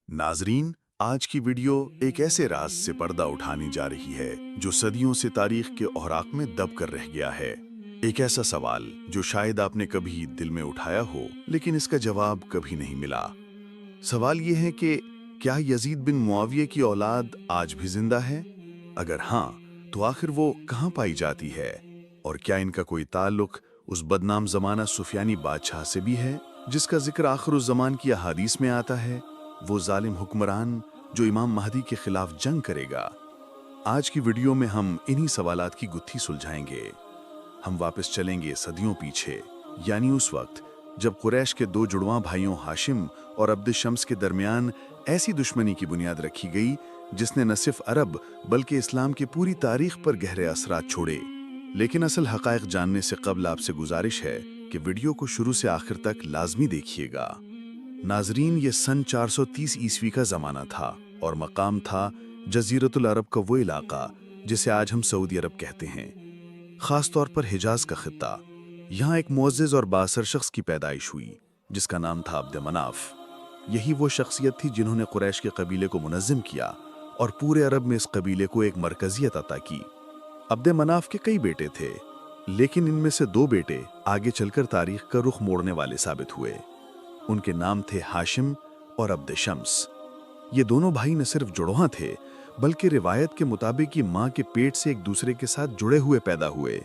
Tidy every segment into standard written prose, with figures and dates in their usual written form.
नाजरीन, आज की वीडियो एक ऐसे राज से पर्दा उठाने जा रही है जो सदियों से तारीख के औराक में दब कर रह गया है। एक ऐसा सवाल जो शायद आपने कभी दिल में उठाया हो, लेकिन इसका जवाब कभी नहीं मिला। सवाल ये है कि क्या यजीद बिन मुआविया की औलाद आज भी जिंदा है? अगर हाँ, तो आखिर वो कहाँ पाई जाती है? और क्या इनका कोई ताल्लुक उस बदनाम जमाना सुफियानी बादशाह से भी है जिसका जिक्र आखिरुज़्ज़मान की अहादीस में आता है, वो जालिम हुक्मरान जो इमाम महदी के खिलाफ जंग करेगा? आज की वीडियो में हम इन्हीं सवालात की गुत्थी सुलझाएंगे। हम वापस चलेंगे सदियों पीछे, यानी उस वक्त जब कुरैश के दो जुड़वां भाइयों हाशिम और अब्द शम्स के दरमियान ऐसी दुश्मनी की बुनियाद रखी गई जिसने न सिर्फ अरब बल्कि इस्लाम की पूरी तारीख पर गहरे असरात छोड़े। लेकिन असल हकायक जानने से कबल आपसे गुजारिश है कि वीडियो को शुरू से आखिर तक लाजमी देखिएगा। नाजरीन, ये सन 430 ईस्वी का ज़माना था और मकाम था जज़ीरतुल अरब का वो इलाका जिसे आज हम सऊदी अरब कहते हैं, ख़ास तौर पर हिजाज का खित्ता। यहाँ एक मुअज़्ज़िज़ और बासर शख्स की पैदाइश हुई जिसका नाम था अब्द मनाफ। यही वो शख्सियत थी जिन्होंने कुरैश के कबीले को मुनज़्ज़म किया और पूरे अरब में इस कबीले को एक मरकज़ियत अता की। अब्द मनाफ के कई बेटे थे, लेकिन इनमें से दो बेटे आगे चलकर तारीख का रुख मोड़ने वाले साबित हुए। उनके नाम थे हाशिम और अब्द शम्स। ये दोनों भाई न सिर्फ जुड़वां थे, बल्कि रिवायत के मुताबिक ये माँ के पेट से एक दूसरे के साथ जुड़े हुए पैदा हुए।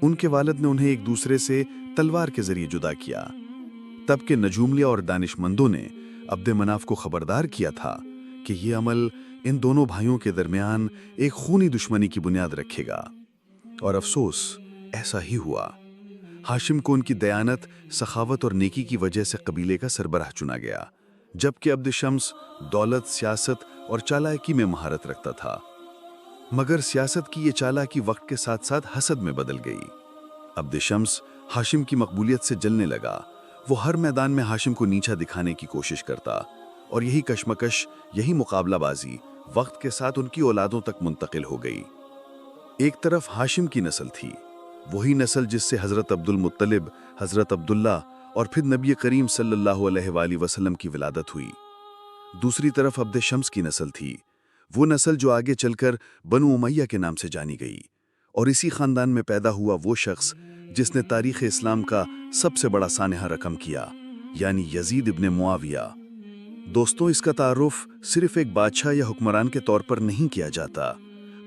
उनके वालिद ने उन्हें एक दूसरे से तलवार के जरिए जुदा किया। तब के नजूमलिया और दानिशमंदों ने अब्द मनाफ को खबरदार किया था कि ये अमल इन दोनों भाइयों के दरमियान एक खूनी दुश्मनी की बुनियाद रखेगा। और अफसोस, ऐसा ही हुआ। हाशिम को उनकी दयानत, सखावत और नेकी की वजह से कबीले का सरबराह चुना गया, जबकि अब्द शम्स दौलत, सियासत और चालाकी में महारत रखता था। मगर सियासत की ये चालाकी वक्त के साथ साथ हसद में बदल गई। अब्द शम्स हाशिम की मकबूलियत से जलने लगा। वो हर मैदान में हाशिम को नीचा दिखाने की कोशिश करता और यही कशमकश, यही मुकाबलाबाजी वक्त के साथ उनकी औलादों तक मुंतकिल हो गई। एक तरफ हाशिम की नस्ल थी, वही नस्ल जिससे हज़रत अब्दुल मुत्तलिब, हज़रत अब्दुल्ला और फिर नबी करीम सल्लल्लाहु अलैहि वसल्लम की विलादत हुई। दूसरी तरफ अब्द शम्स की नस्ल थी, वो नस्ल जो आगे चलकर बनु उमैया के नाम से जानी गई। और इसी खानदान में पैदा हुआ वो शख्स जिसने तारीख़ इस्लाम का सबसे बड़ा सानहा रकम किया, यानी यजीद इब्न मुआविया। दोस्तों, इसका तारुफ सिर्फ एक बादशाह या हुक्मरान के तौर पर नहीं किया जाता,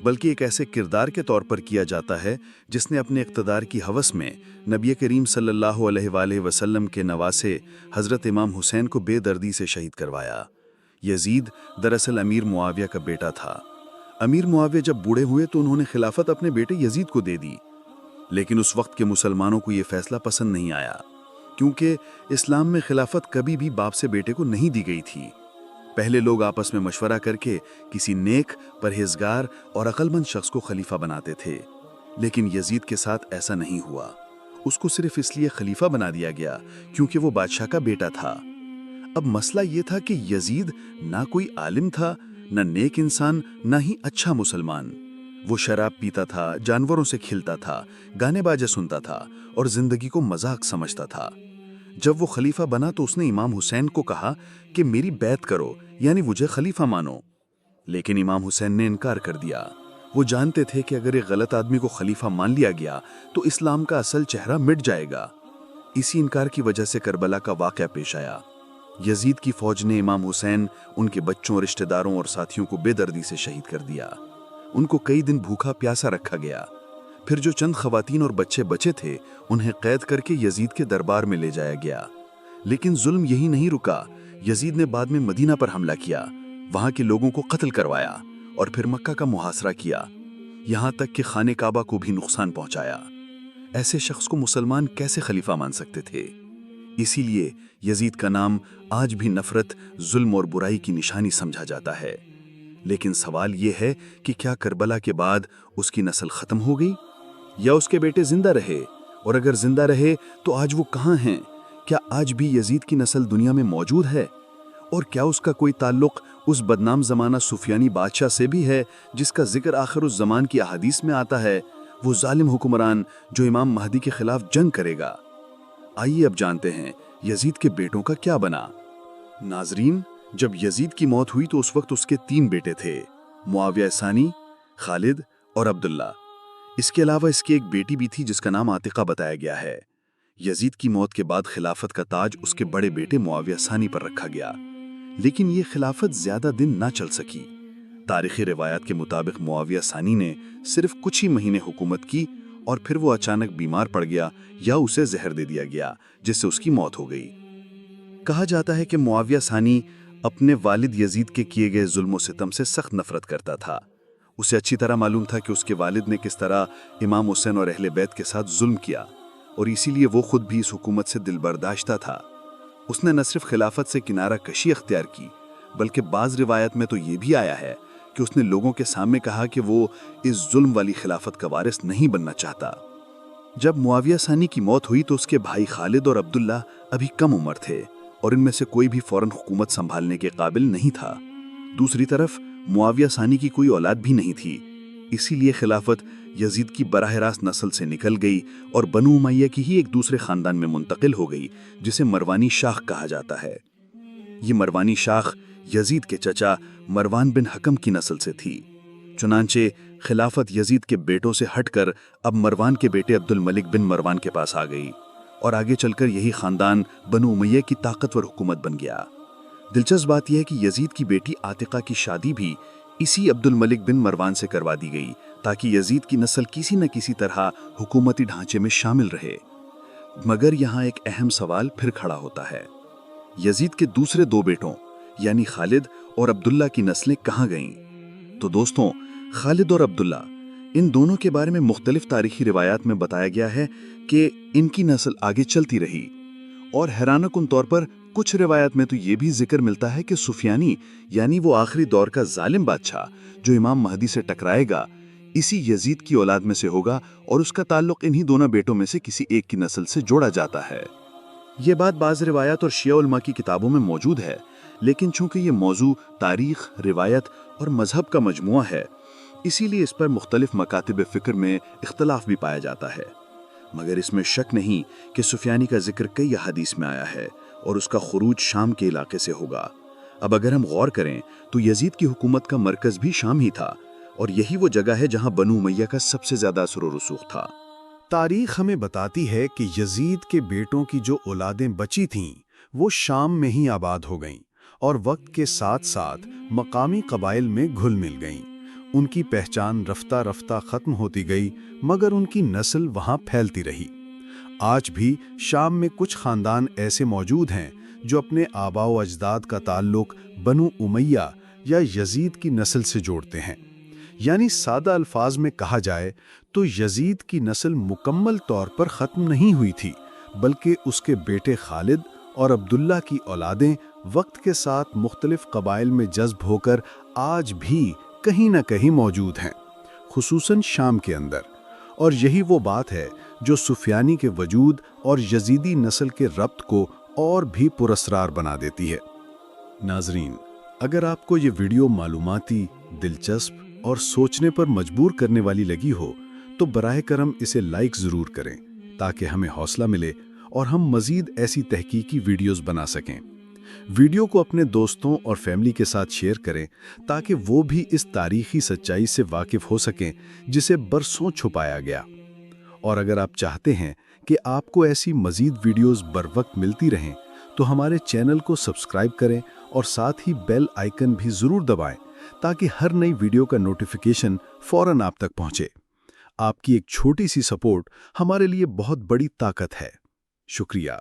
बल्कि एक ऐसे किरदार के तौर पर किया जाता है जिसने अपने इक़्तिदार की हवस में नबी करीम सल्लल्लाहु अलैहि वसल्लम के नवासे हज़रत इमाम हुसैन को बेदर्दी से शहीद करवाया। यजीद दरअसल अमीर मुआविया का बेटा था। अमीर मुआविया जब बूढ़े हुए तो उन्होंने खिलाफत अपने बेटे यजीद को दे दी, लेकिन उस वक्त के मुसलमानों को ये फैसला पसंद नहीं आया, क्योंकि इस्लाम में खिलाफत कभी भी बाप से बेटे को नहीं दी गई थी। पहले लोग आपस में मशवरा करके किसी नेक, परहेजगार और अक्लमंद शख्स को खलीफा बनाते थे, लेकिन यजीद के साथ ऐसा नहीं हुआ। उसको सिर्फ इसलिए खलीफा बना दिया गया क्योंकि वो बादशाह का बेटा था। अब मसला ये था कि यजीद ना कोई आलिम था, न नेक इंसान, न ही अच्छा मुसलमान। वो शराब पीता था, जानवरों से खिलता था, गाने बाजे सुनता था और जिंदगी को मजाक समझता था। जब वो खलीफा बना तो उसने इमाम हुसैन को कहा कि मेरी बैत करो, यानी मुझे खलीफा मानो। लेकिन इमाम हुसैन ने इनकार कर दिया। वो जानते थे कि अगर एक गलत आदमी को खलीफा मान लिया गया तो इस्लाम का असल चेहरा मिट जाएगा। इसी इनकार की वजह से करबला का वाक़या पेश आया। यजीद की फौज ने इमाम हुसैन, उनके बच्चों, रिश्तेदारों और साथियों को बेदर्दी से शहीद कर दिया। उनको कई दिन भूखा प्यासा रखा गया। फिर जो चंद खवातीन और बच्चे बचे थे उन्हें कैद करके यजीद के दरबार में ले जाया गया। लेकिन जुल्म यही नहीं रुका। यजीद ने बाद में मदीना पर हमला किया, वहां के लोगों को कत्ल करवाया और फिर मक्का का मुहासरा किया, यहां तक कि खाने काबा को भी नुकसान पहुंचाया। ऐसे शख्स को मुसलमान कैसे खलीफा मान सकते थे? इसीलिए यजीद का नाम आज भी नफरत, जुल्म और बुराई की निशानी समझा जाता है। लेकिन सवाल यह है कि क्या करबला के बाद उसकी नस्ल खत्म हो गई या उसके बेटे जिंदा रहे? और अगर जिंदा रहे तो आज वो कहाँ हैं? क्या आज भी यजीद की नस्ल दुनिया में मौजूद है? और क्या उसका कोई ताल्लुक उस बदनाम जमाना सुफियानी बादशाह से भी है जिसका जिक्र आखिरुज़्ज़मान की अहादीस में आता है, वो जालिम हुक्मरान जो इमाम महदी के खिलाफ जंग करेगा? आइए अब जानते हैं यजीद के बेटों का क्या बना। नाजरीन, जब यजीद की मौत हुई तो उस वक्त उसके 3 बेटे थे, मुआविया सानी, खालिद और अब्दुल्ला। इसके अलावा इसकी एक बेटी भी थी जिसका नाम आतिका बताया गया है। यजीद की मौत के बाद खिलाफत का ताज उसके बड़े बेटे मुआविया सानी पर रखा गया, लेकिन ये खिलाफत ज्यादा दिन ना चल सकी। तारीखी रिवायात के मुताबिक मुआविया सानी ने सिर्फ कुछ ही महीने हुकूमत की और फिर वो अचानक बीमार पड़ गया या उसे जहर दे दिया गया, जिससे उसकी मौत हो गई। कहा जाता है कि मुआविया सानी अपने वालिद यजीद के किए गए जुल्म सितम से सख्त नफरत करता था। उसे अच्छी तरह मालूम था कि उसके वालिद ने किस तरह इमाम हुसैन और अहले बैत के साथ जुल्म किया, और इसीलिए वो खुद भी इस हुकूमत से दिलबर्दाश्ता था। उसने न सिर्फ खिलाफत से किनारा कशी अख्तियार की, बल्कि बाज़ रिवायत में तो ये भी आया है कि उसने लोगों के सामने कहा कि वो इस जुल्म वाली खिलाफत का वारिस नहीं बनना चाहता। जब मुआविया सानी की मौत हुई तो उसके भाई खालिद और अब्दुल्ला अभी कम उम्र थे और इनमें से कोई भी फौरन हुकूमत संभालने के काबिल नहीं था। दूसरी तरफ मुआविया सानी की कोई औलाद भी नहीं थी, इसीलिए खिलाफत यजीद की बराह रास्त नस्ल से निकल गई और बनु उमैया की ही एक दूसरे खानदान में मुंतकिल हो गई, जिसे मरवानी शाख कहा जाता है। ये मरवानी शाख यजीद के चचा मरवान बिन हकम की नस्ल से थी। चुनांचे खिलाफत यजीद के बेटों से हटकर अब मरवान के बेटे अब्दुल मलिक बिन मरवान के पास आ गई और आगे चलकर यही खानदान बनु उमैया की ताकतवर हुकूमत बन गया। दिलचस्प बात यह है कि यजीद की बेटी आतिका की शादी भी इसी अब्दुल मलिक बिन मरवान से करवा दी गई, ताकि यजीद की नस्ल किसी न किसी तरह हुकूमती ढांचे में शामिल रहे। मगर यहाँ एक अहम सवाल फिर खड़ा होता है, यजीद के दूसरे 2 बेटों यानी खालिद और अब्दुल्ला की नस्लें कहाँ गईं? तो दोस्तों, खालिद और अब्दुल्ला इन दोनों के बारे में मुख्तलिफ तारीखी रिवायात में बताया गया है कि इनकी नस्ल आगे चलती रही, और हैरानकुन तौर पर कुछ रिवायात में तो ये भी जिक्र मिलता है कि सुफियानी यानी वो आखिरी दौर का जालिम बादशाह जो इमाम महदी से टकराएगा, इसी यजीद की औलाद में से होगा और उसका ताल्लुक इन्हीं दोनों बेटों में से किसी एक की नस्ल से जोड़ा जाता है। ये बात बाज़ रिवायात और शिया उलमा की किताबों में मौजूद है, लेकिन चूंकि ये मौजू तारीख, रिवायत और मजहब का मजमुआ है, इसीलिए इस पर मुख्तलिफ मकातिब फ़िक्र में इख्तलाफ भी पाया जाता है। मगर इसमें शक नहीं कि सुफियानी का जिक्र कई अहादीस में आया है और उसका खुरूज शाम के इलाके से होगा। अब अगर हम गौर करें तो यजीद की हुकूमत का मरकज़ भी शाम ही था, और यही वो जगह है जहां बनु उमैया का सबसे ज़्यादा असर और रसूख था। तारीख हमें बताती है कि यजीद के बेटों की जो औलादें बची थीं वो शाम में ही आबाद हो गईं और वक्त के साथ साथ मकामी कबाइल में घुल मिल गईं। उनकी पहचान रफ्ता रफ्ता ख़त्म होती गई, मगर उनकी नस्ल वहाँ फैलती रही। आज भी शाम में कुछ ख़ानदान ऐसे मौजूद हैं जो अपने आबाओ अजदाद का ताल्लुक बनु उमैया या यजीद की नस्ल से जोड़ते हैं। यानी सादा अल्फाज में कहा जाए तो यजीद की नस्ल मुकम्मल तौर पर ख़त्म नहीं हुई थी, बल्कि उसके बेटे खालिद और अब्दुल्ला की औलादें वक्त के साथ मुख्तलिफ कबाइल में जज्ब होकर आज भी कहीं न कहीं मौजूद हैं, खुसूसन शाम के अंदर। और यही वो बात है जो सुफियानी के वजूद और यजीदी नस्ल के रब्त को और भी पुरस्रार बना देती है। नाजरीन, अगर आपको ये वीडियो मालूमाती, दिलचस्प और सोचने पर मजबूर करने वाली लगी हो तो बराह करम इसे लाइक ज़रूर करें ताकि हमें हौसला मिले और हम मज़ीद ऐसी तहकीकी वीडियोस बना सकें। वीडियो को अपने दोस्तों और फैमिली के साथ शेयर करें ताकि वो भी इस तारीखी सच्चाई से वाकिफ़ हो सकें जिसे बरसों छुपाया गया। और अगर आप चाहते हैं कि आपको ऐसी मज़ीद वीडियोस बर वक्त मिलती रहें तो हमारे चैनल को सब्सक्राइब करें और साथ ही बेल आइकन भी ज़रूर दबाएं ताकि हर नई वीडियो का नोटिफिकेशन फ़ौरन आप तक पहुंचे। आपकी एक छोटी सी सपोर्ट हमारे लिए बहुत बड़ी ताकत है। शुक्रिया।